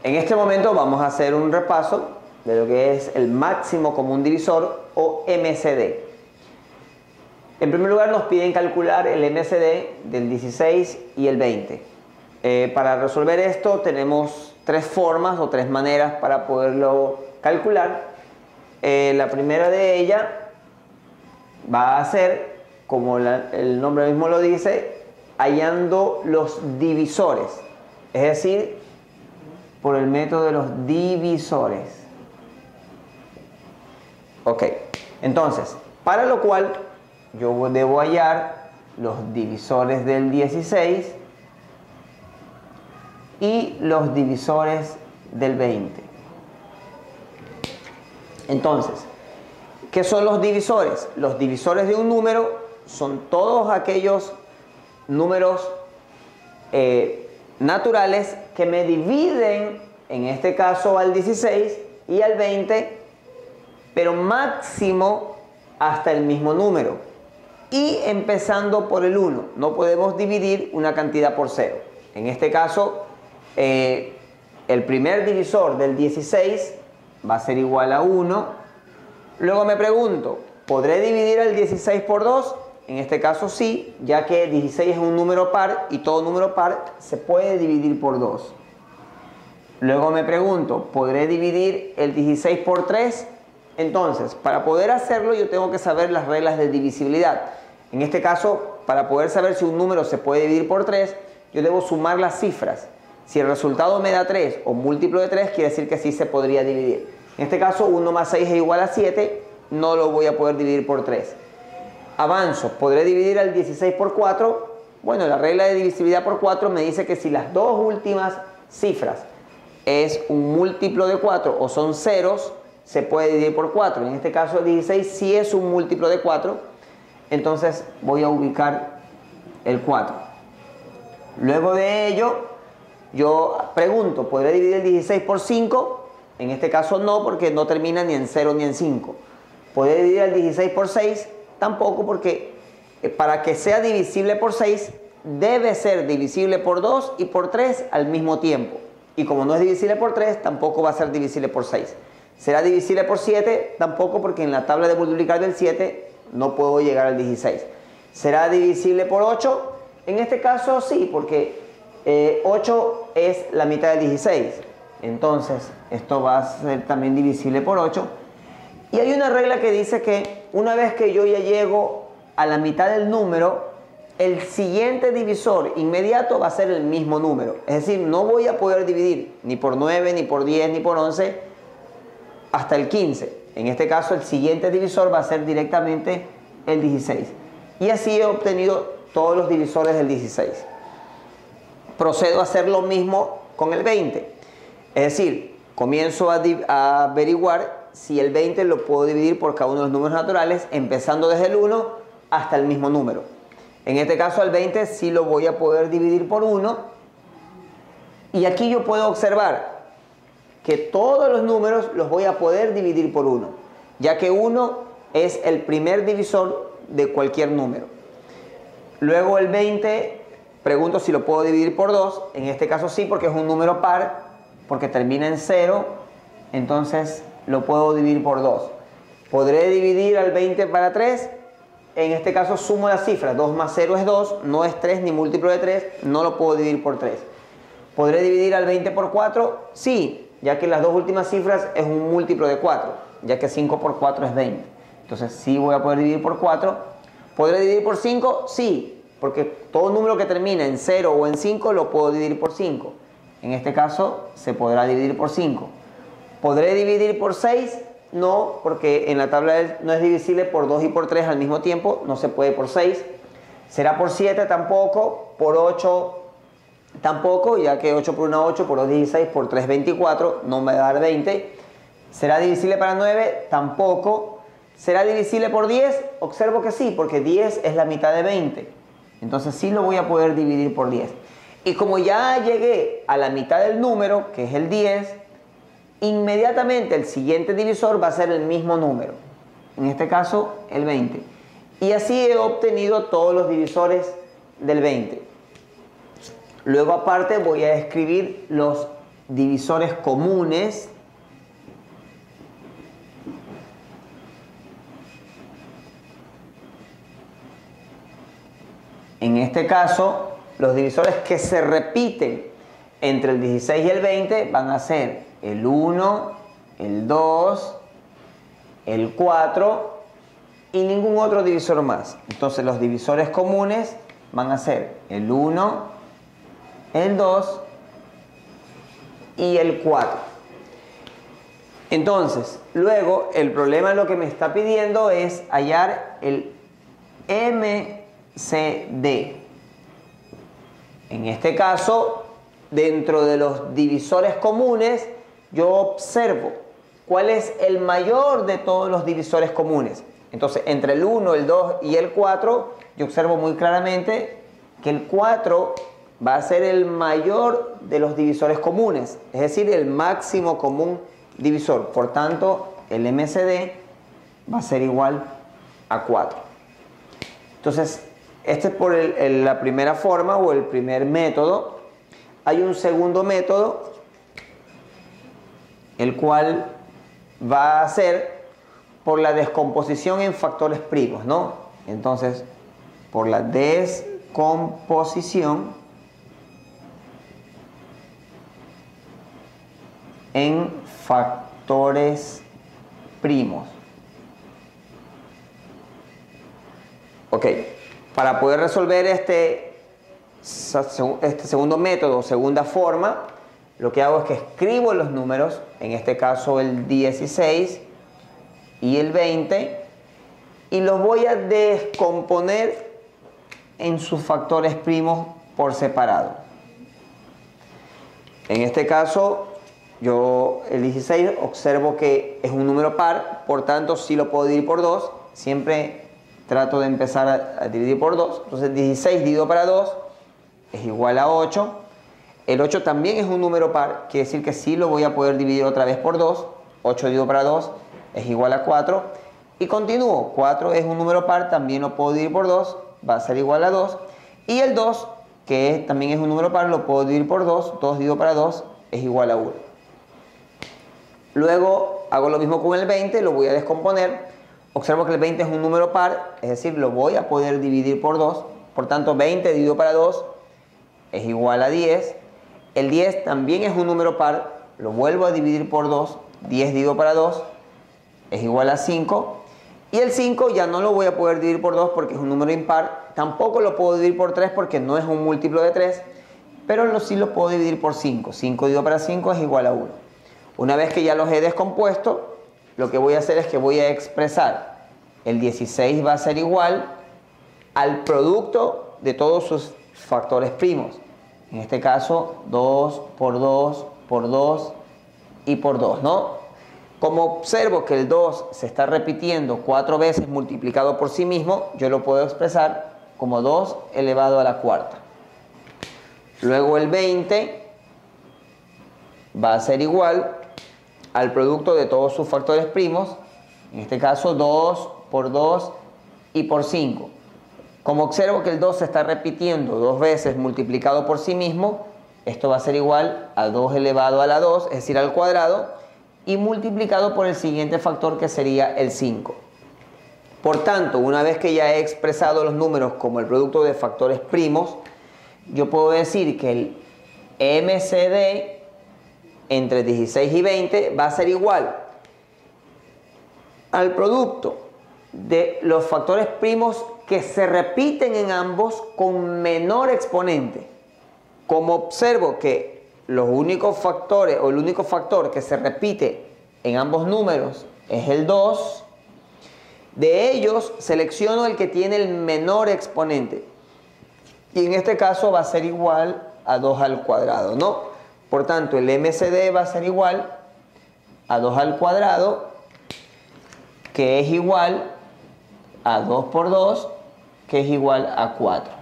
En este momento vamos a hacer un repaso de lo que es el máximo común divisor o MCD. En primer lugar nos piden calcular el MCD del 16 y el 20. Para resolver esto tenemos tres formas o tres maneras para poderlo calcular. La primera de ellas va a ser, como el nombre mismo lo dice, hallando los divisores, es decir, por el método de los divisores. Ok, entonces, para lo cual yo debo hallar los divisores del 16 y los divisores del 20. Entonces, ¿qué son los divisores? Los divisores de un número son todos aquellos números naturales que me dividen, en este caso al 16 y al 20, pero máximo hasta el mismo número. Y empezando por el 1, no podemos dividir una cantidad por 0. En este caso, el primer divisor del 16 va a ser igual a 1. Luego me pregunto, ¿podré dividir el 16 por 2? En este caso sí, ya que 16 es un número par y todo número par se puede dividir por 2. Luego me pregunto, ¿podré dividir el 16 por 3? Entonces, para poder hacerlo yo tengo que saber las reglas de divisibilidad. En este caso, para poder saber si un número se puede dividir por 3, yo debo sumar las cifras. Si el resultado me da 3 o múltiplo de 3, quiere decir que sí se podría dividir. En este caso, 1 más 6 es igual a 7, no lo voy a poder dividir por 3. Avanzo, ¿podré dividir el 16 por 4? Bueno, la regla de divisibilidad por 4 me dice que si las dos últimas cifras es un múltiplo de 4 o son ceros, se puede dividir por 4. En este caso, el 16 sí es un múltiplo de 4, entonces voy a ubicar el 4. Luego de ello, yo pregunto, ¿podré dividir el 16 por 5? En este caso no, porque no termina ni en 0 ni en 5. ¿Podré dividir el 16 por 6? Tampoco, porque para que sea divisible por 6, debe ser divisible por 2 y por 3 al mismo tiempo. Y como no es divisible por 3, tampoco va a ser divisible por 6. ¿Será divisible por 7? Tampoco, porque en la tabla de multiplicar del 7 no puedo llegar al 16. ¿Será divisible por 8? En este caso sí, porque 8 es la mitad del 16. Entonces, esto va a ser también divisible por 8. Y hay una regla que dice que una vez que yo ya llego a la mitad del número, el siguiente divisor inmediato va a ser el mismo número. Es decir, no voy a poder dividir ni por 9, ni por 10, ni por 11 hasta el 15. En este caso, el siguiente divisor va a ser directamente el 16. Y así he obtenido todos los divisores del 16. Procedo a hacer lo mismo con el 20. Es decir, comienzo a averiguar si el 20 lo puedo dividir por cada uno de los números naturales, empezando desde el 1 hasta el mismo número. En este caso, el 20 sí lo voy a poder dividir por 1. Y aquí yo puedo observar que todos los números los voy a poder dividir por 1, ya que 1 es el primer divisor de cualquier número. Luego el 20, pregunto si lo puedo dividir por 2. En este caso sí, porque es un número par, porque termina en 0, entonces lo puedo dividir por 2. ¿Podré dividir al 20 para 3? En este caso sumo las cifras. 2 más 0 es 2, no es 3 ni múltiplo de 3, no lo puedo dividir por 3. ¿Podré dividir al 20 por 4? Sí, ya que las dos últimas cifras es un múltiplo de 4, ya que 5 por 4 es 20. Entonces sí voy a poder dividir por 4. ¿Podré dividir por 5? Sí, porque todo número que termina en 0 o en 5 lo puedo dividir por 5. En este caso se podrá dividir por 5. ¿Podré dividir por 6? No, porque en la tabla no es divisible por 2 y por 3 al mismo tiempo, no se puede por 6. ¿Será por 7? Tampoco. ¿Por 8? Tampoco, ya que 8 por 1 8, por 2 16, por 3 24, no me va a dar 20. ¿Será divisible para 9? Tampoco. ¿Será divisible por 10? Observo que sí, porque 10 es la mitad de 20. Entonces sí lo voy a poder dividir por 10. Y como ya llegué a la mitad del número, que es el 10, inmediatamente el siguiente divisor va a ser el mismo número. En este caso, el 20. Y así he obtenido todos los divisores del 20. Luego aparte voy a escribir los divisores comunes en este caso, los divisores que se repiten entre el 16 y el 20 van a ser el 1, el 2, el 4 y ningún otro divisor más. Entonces los divisores comunes van a ser el 1, el 2 y el 4. Entonces, luego el problema lo que me está pidiendo es hallar el MCD. En este caso, dentro de los divisores comunes, yo observo cuál es el mayor de todos los divisores comunes. Entonces, entre el 1, el 2 y el 4, yo observo muy claramente que el 4 va a ser el mayor de los divisores comunes, es decir, el máximo común divisor. Por tanto, el MCD va a ser igual a 4. Entonces, este es por la primera forma o el primer método. Hay un segundo método, el cual va a ser por la descomposición en factores primos, ¿no? Entonces, por la descomposición en factores primos. Ok, para poder resolver este segundo método, segunda forma, lo que hago es que escribo los números, en este caso el 16 y el 20, y los voy a descomponer en sus factores primos por separado. En este caso, yo el 16 observo que es un número par, por tanto sí lo puedo dividir por 2. Siempre trato de empezar a dividir por 2. Entonces 16 dividido para 2 es igual a 8. El 8 también es un número par, quiere decir que sí lo voy a poder dividir otra vez por 2. 8 dividido para 2 es igual a 4. Y continúo. 4 es un número par, también lo puedo dividir por 2, va a ser igual a 2. Y el 2, que también es un número par, lo puedo dividir por 2. 2 dividido para 2 es igual a 1. Luego hago lo mismo con el 20, lo voy a descomponer. Observo que el 20 es un número par, es decir, lo voy a poder dividir por 2. Por tanto, 20 dividido para 2 es igual a 10. El 10 también es un número par, lo vuelvo a dividir por 2. 10 dividido para 2 es igual a 5. Y el 5 ya no lo voy a poder dividir por 2 porque es un número impar. Tampoco lo puedo dividir por 3 porque no es un múltiplo de 3. Pero sí lo puedo dividir por 5. 5 dividido para 5 es igual a 1. Una vez que ya los he descompuesto, lo que voy a hacer es que voy a expresar el 16 va a ser igual al producto de todos sus factores primos. En este caso, 2 por 2 por 2 y por 2, ¿no? Como observo que el 2 se está repitiendo 4 veces multiplicado por sí mismo, yo lo puedo expresar como 2 elevado a la cuarta. Luego el 20 va a ser igual al producto de todos sus factores primos, en este caso 2 por 2 y por 5. Como observo que el 2 se está repitiendo 2 veces multiplicado por sí mismo, esto va a ser igual a 2 elevado a la 2, es decir, al cuadrado, y multiplicado por el siguiente factor que sería el 5. Por tanto, una vez que ya he expresado los números como el producto de factores primos, yo puedo decir que el MCD entre 16 y 20 va a ser igual al producto de los factores primos que se repiten en ambos con menor exponente. Como observo que los únicos factores o el único factor que se repite en ambos números es el 2, de ellos selecciono el que tiene el menor exponente. Y en este caso va a ser igual a 2 al cuadrado, ¿no? Por tanto, el MCD va a ser igual a 2 al cuadrado, que es igual a 2 por 2, que es igual a 4.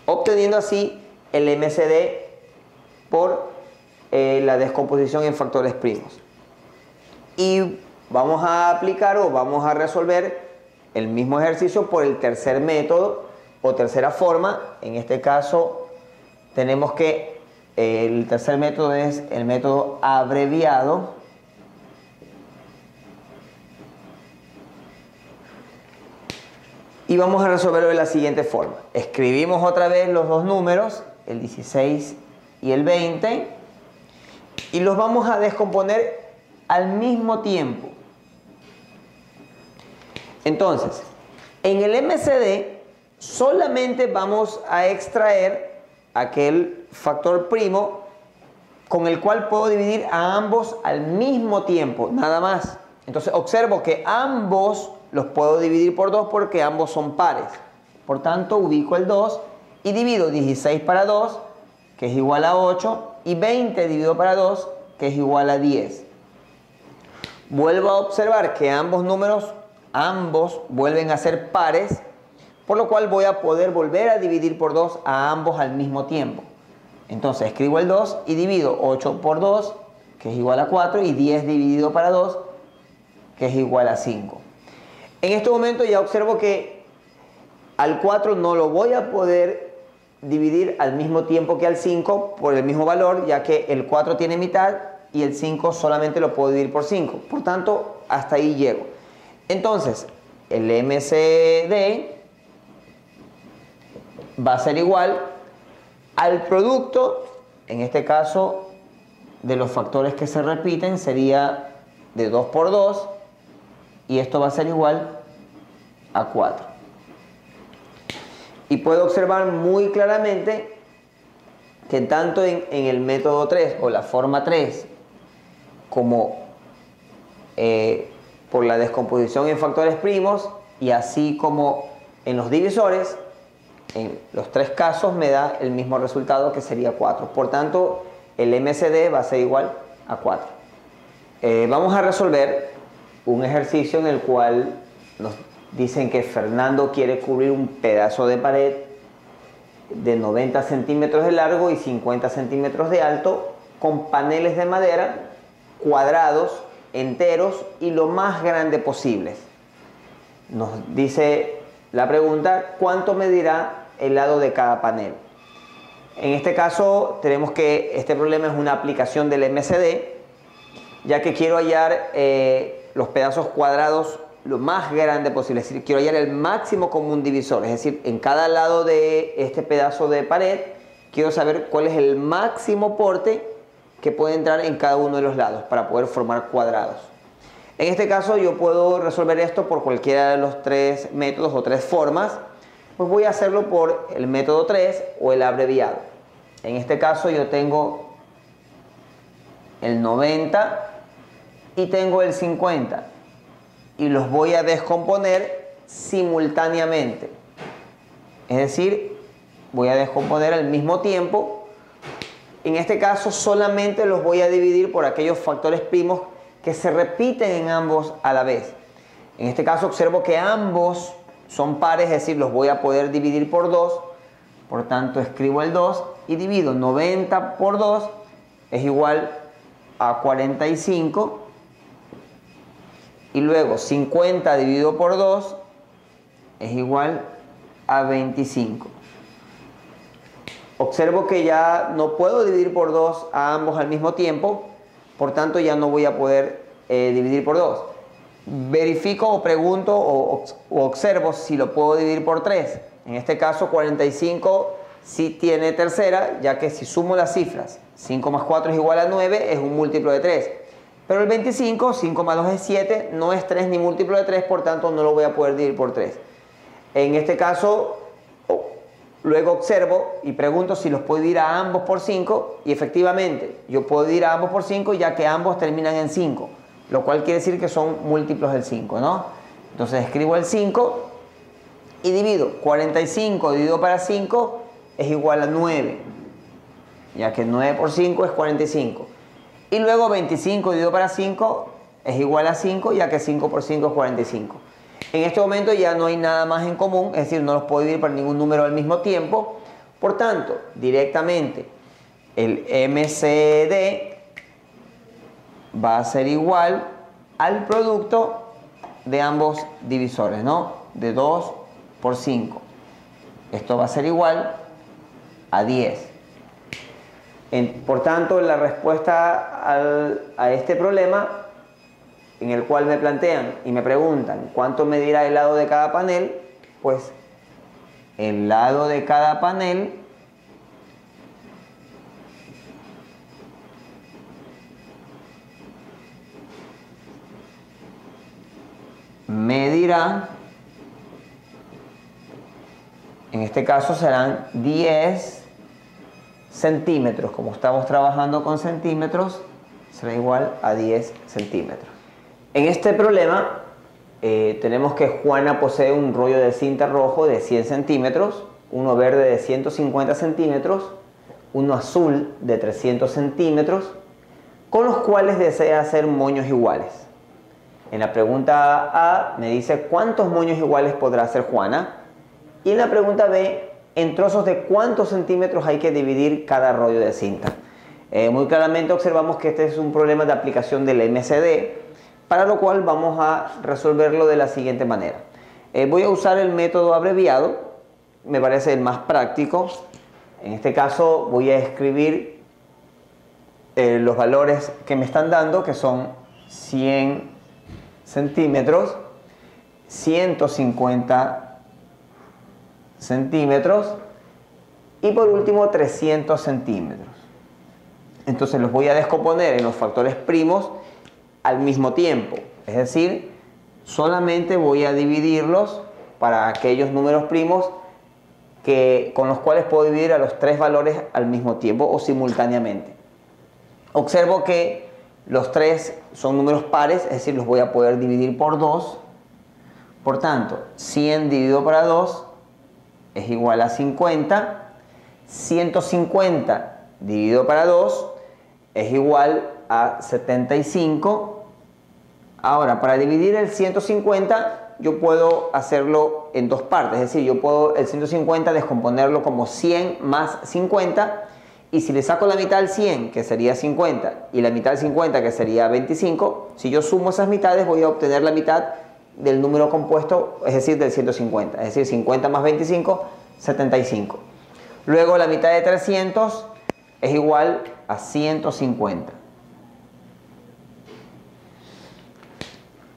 Obteniendo así el MCD por la descomposición en factores primos. Y vamos a aplicar o vamos a resolver el mismo ejercicio por el tercer método o tercera forma. En este caso tenemos que El tercer método es el método abreviado. Y vamos a resolverlo de la siguiente forma. Escribimos otra vez los dos números, el 16 y el 20, y los vamos a descomponer al mismo tiempo. Entonces, en el MCD solamente vamos a extraer aquel factor primo con el cual puedo dividir a ambos al mismo tiempo, nada más. Entonces observo que ambos los puedo dividir por 2 porque ambos son pares. Por tanto, ubico el 2 y divido 16 para 2, que es igual a 8, y 20 dividido para 2, que es igual a 10. Vuelvo a observar que ambos números, ambos vuelven a ser pares, por lo cual voy a poder volver a dividir por 2 a ambos al mismo tiempo. Entonces escribo el 2 y divido 8 por 2, que es igual a 4, y 10 dividido para 2, que es igual a 5. En este momento ya observo que al 4 no lo voy a poder dividir al mismo tiempo que al 5 por el mismo valor, ya que el 4 tiene mitad y el 5 solamente lo puedo dividir por 5. Por tanto, hasta ahí llego. Entonces, el MCD va a ser igual al producto, en este caso, de los factores que se repiten, sería de 2 por 2, y esto va a ser igual a 4. Y puedo observar muy claramente que tanto en el método 3 o la forma 3 como por la descomposición en factores primos, y así como en los divisores, en los tres casos me da el mismo resultado, que sería 4. Por tanto, el MCD va a ser igual a 4. Vamos a resolver un ejercicio en el cual nos dicen que Fernando quiere cubrir un pedazo de pared de 90 centímetros de largo y 50 centímetros de alto con paneles de madera cuadrados, enteros y lo más grande posibles. Nos dice la pregunta: ¿cuánto medirá el lado de cada panel? En este caso tenemos que este problema es una aplicación del MCD, ya que quiero hallar los pedazos cuadrados lo más grande posible, es decir, quiero hallar el máximo común divisor, es decir, en cada lado de este pedazo de pared quiero saber cuál es el máximo porte que puede entrar en cada uno de los lados para poder formar cuadrados. En este caso yo puedo resolver esto por cualquiera de los tres métodos o tres formas. Pues voy a hacerlo por el método 3 o el abreviado. En este caso yo tengo el 90 y tengo el 50 y los voy a descomponer simultáneamente. Es decir, voy a descomponer al mismo tiempo. En este caso solamente los voy a dividir por aquellos factores primos que se repiten en ambos a la vez. En este caso observo que ambos son pares, es decir, los voy a poder dividir por 2. Por tanto, escribo el 2 y divido 90 por 2, es igual a 45. Y luego 50 dividido por 2 es igual a 25. Observo que ya no puedo dividir por 2 a ambos al mismo tiempo, por tanto ya no voy a poder dividir por 2. Verifico o pregunto o observo si lo puedo dividir por 3. En este caso 45 sí tiene tercera, ya que si sumo las cifras 5 más 4 es igual a 9, es un múltiplo de 3. Pero el 25, 5 más 2 es 7, no es 3 ni múltiplo de 3, por tanto no lo voy a poder dividir por 3. En este caso, luego observo y pregunto si los puedo dividir a ambos por 5, y efectivamente yo puedo dividir a ambos por 5 ya que ambos terminan en 5, lo cual quiere decir que son múltiplos del 5, ¿no? Entonces escribo el 5 y divido 45 dividido para 5 es igual a 9, ya que 9 por 5 es 45. Y luego 25 dividido para 5 es igual a 5, ya que 5 por 5 es 45. En este momento ya no hay nada más en común, es decir, no los puedo dividir por ningún número al mismo tiempo. Por tanto, directamente el MCD va a ser igual al producto de ambos divisores, ¿no? De 2 por 5. Esto va a ser igual a 10. Por tanto, la respuesta a este problema, en el cual me plantean y me preguntan cuánto medirá el lado de cada panel, pues el lado de cada panel medirá, en este caso serán 10 centímetros. Como estamos trabajando con centímetros, será igual a 10 centímetros. En este problema tenemos que Juana posee un rollo de cinta rojo de 100 centímetros, uno verde de 150 centímetros, uno azul de 300 centímetros, con los cuales desea hacer moños iguales. En la pregunta A me dice cuántos moños iguales podrá hacer Juana, y en la pregunta B, en trozos de cuántos centímetros hay que dividir cada rollo de cinta. Muy claramente observamos que este es un problema de aplicación del MCD, para lo cual vamos a resolverlo de la siguiente manera. Voy a usar el método abreviado, me parece el más práctico. En este caso voy a escribir los valores que me están dando, que son 100 centímetros, 150 centímetros y por último 300 centímetros. Entonces los voy a descomponer en los factores primos al mismo tiempo, es decir, solamente voy a dividirlos para aquellos números primos con los cuales puedo dividir a los tres valores al mismo tiempo o simultáneamente. Observo que los tres son números pares, es decir, los voy a poder dividir por 2. Por tanto, 100 dividido para 2 es igual a 50. 150 dividido para 2 es igual a 75. Ahora, para dividir el 150, yo puedo hacerlo en dos partes. Es decir, yo puedo el 150 descomponerlo como 100 más 50. Y si le saco la mitad al 100, que sería 50, y la mitad al 50, que sería 25, si yo sumo esas mitades, voy a obtener la mitad del número compuesto, es decir, del 150. Es decir, 50 más 25, 75. Luego la mitad de 300 es igual a 150.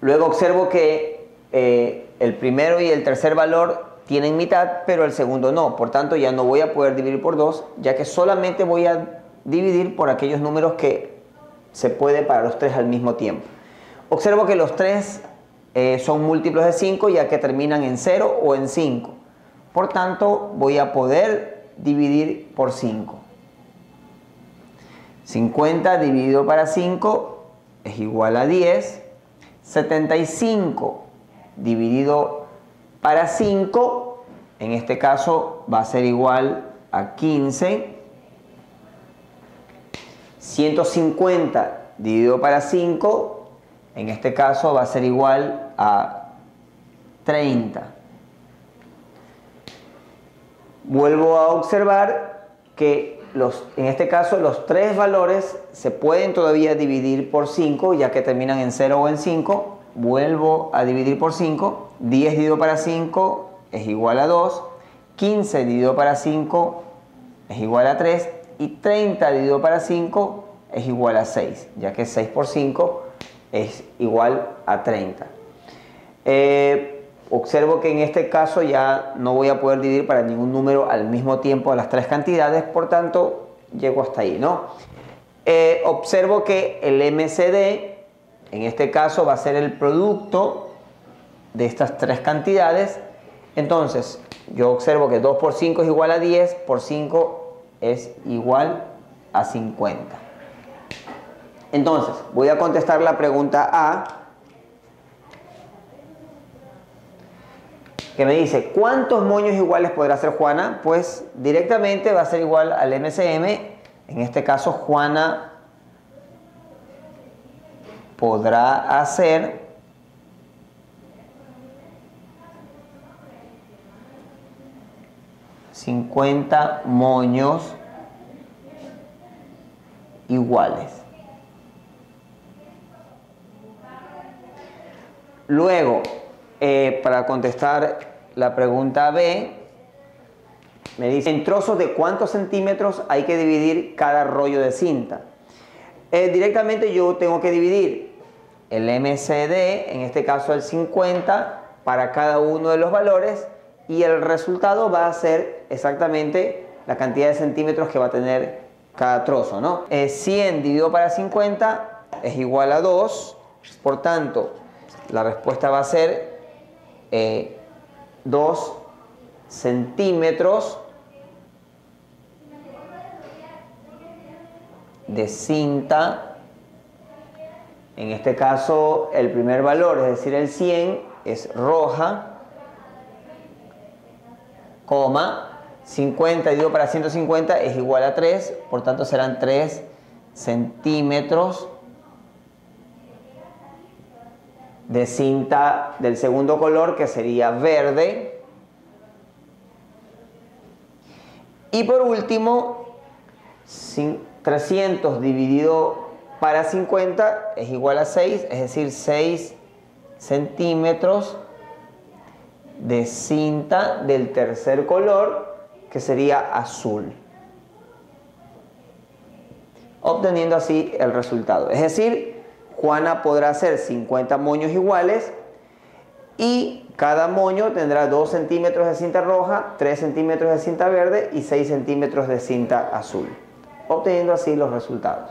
Luego observo que el primero y el tercer valor tienen mitad, pero el segundo no. Por tanto, ya no voy a poder dividir por 2, ya que solamente voy a dividir por aquellos números que se puede para los tres al mismo tiempo. Observo que los tres son múltiplos de 5, ya que terminan en 0 o en 5. Por tanto, voy a poder dividir por 5. 50 dividido para 5 es igual a 10. 75 dividido para 5, en este caso va a ser igual a 15. 150 dividido para 5, en este caso va a ser igual a 30. Vuelvo a observar que en este caso los tres valores se pueden todavía dividir por 5, ya que terminan en 0 o en 5. Vuelvo a dividir por 5. 10 dividido para 5 es igual a 2. 15 dividido para 5 es igual a 3. Y 30 dividido para 5 es igual a 6, ya que 6 por 5 es igual a 30. Observo que en este caso ya no voy a poder dividir para ningún número al mismo tiempo a las tres cantidades, por tanto llego hasta ahí, ¿no? Observo que el MCD en este caso va a ser el producto de estas tres cantidades. Entonces yo observo que 2 por 5 es igual a 10, por 5 es igual a 50. Entonces voy a contestar la pregunta A, que me dice ¿cuántos moños iguales podrá hacer Juana? Pues directamente va a ser igual al MCM. En este caso Juana podrá hacer 50 moños iguales. Luego, para contestar la pregunta B, Me dice en trozos de cuántos centímetros hay que dividir cada rollo de cinta. Directamente yo tengo que dividir el MCD, en este caso el 50, para cada uno de los valores, y el resultado va a ser exactamente la cantidad de centímetros que va a tener cada trozo, ¿no? 100 dividido para 50 es igual a 2, por tanto, la respuesta va a ser 2 centímetros de cinta. En este caso, el primer valor, es decir, el 100, es roja, coma, 50 dividido para 150 es igual a 3, por tanto serán 3 centímetros de cinta del segundo color, que sería verde. Y por último, 300 dividido para 50 es igual a 6, es decir, 6 centímetros de cinta del tercer color, que sería azul, obteniendo así el resultado. Es decir, Juana podrá hacer 50 moños iguales y cada moño tendrá 2 centímetros de cinta roja, 3 centímetros de cinta verde y 6 centímetros de cinta azul, obteniendo así los resultados.